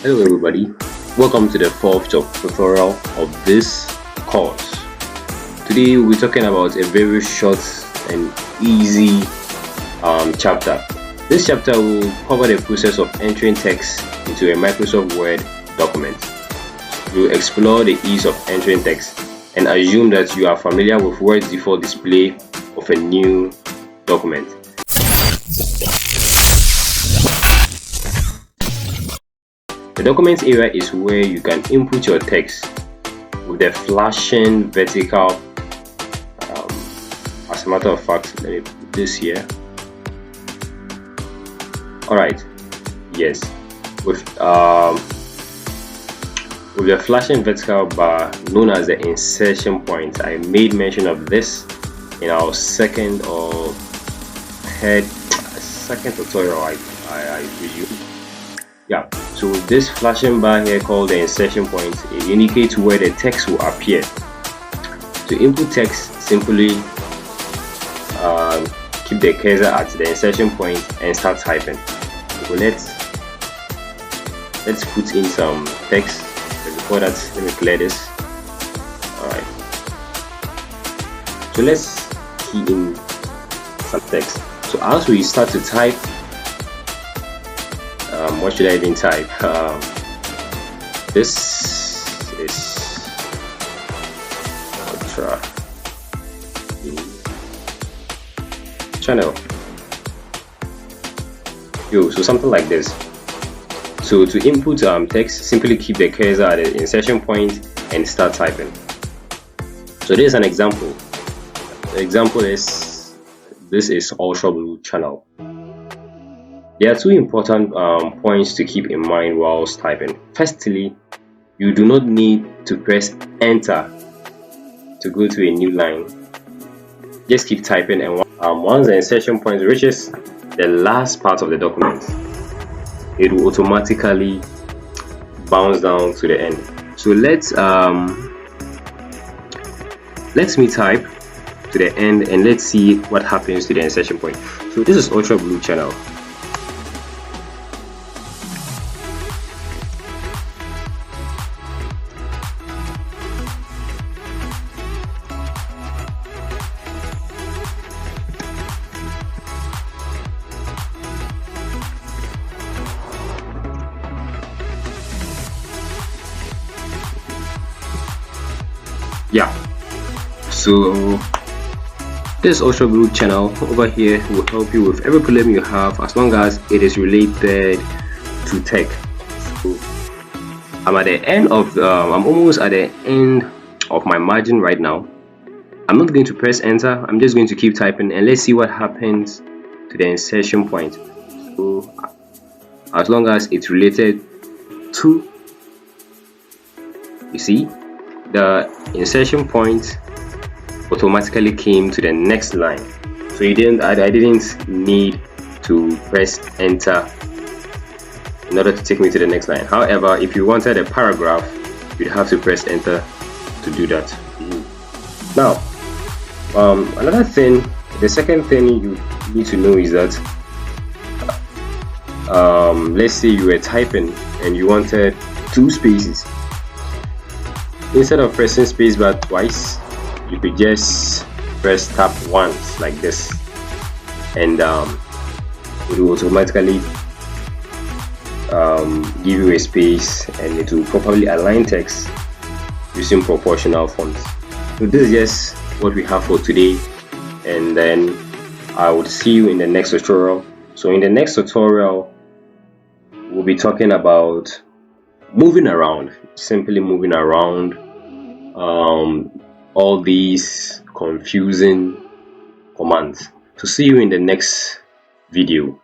Hello everybody, welcome to the fourth tutorial of this course. Today we'll be talking about a very short and easy chapter. This chapter will cover the process of entering text into a Microsoft Word document. We'll explore the ease of entering text and assume that you are familiar with Word's default display of a new document. The documents area is where you can input your text with the flashing vertical. As a matter of fact, let me put this here. Alright, yes, with the flashing vertical bar known as the insertion point. I made mention of this in our second tutorial, I presume. Yeah, so this flashing bar here called the insertion point, it indicates where the text will appear. To input text, simply keep the cursor at the insertion point and start typing. So let's put in some text, but before that let me clear this. Alright, so let's key in some text. So as we start to type, what should I even type? This is ultra channel. So something like this. So to input text, simply keep the cursor at the insertion point and start typing. So this is an example. The example is, this is Ultra Blue channel. There are two important points to keep in mind whilst typing. Firstly, you do not need to press enter to go to a new line. Just keep typing, and once the insertion point reaches the last part of the document, it will automatically bounce down to the end. So let me type to the end and let's see what happens to the insertion point. So this is Ultra Blue channel. Yeah, so this Ultra Blue channel over here will help you with every problem you have as long as it is related to tech. So I'm at the end of I'm almost at the end of my margin right now. I'm not going to press enter, I'm just going to keep typing and let's see what happens to the insertion point. So as long as it's related to, you see, the insertion point automatically came to the next line. So I didn't need to press enter in order to take me to the next line. However, if you wanted a paragraph, you'd have to press enter to do that. Now, another thing, the second thing you need to know is that let's say you were typing and you wanted two spaces. Instead of pressing spacebar twice, you could just press tab once like this, and it will automatically give you a space and it will properly align text using proportional fonts. So this is just what we have for today, and then I will see you in the next tutorial. So in the next tutorial, we'll be talking about moving around, simply moving around all these confusing commands. So see you in the next video.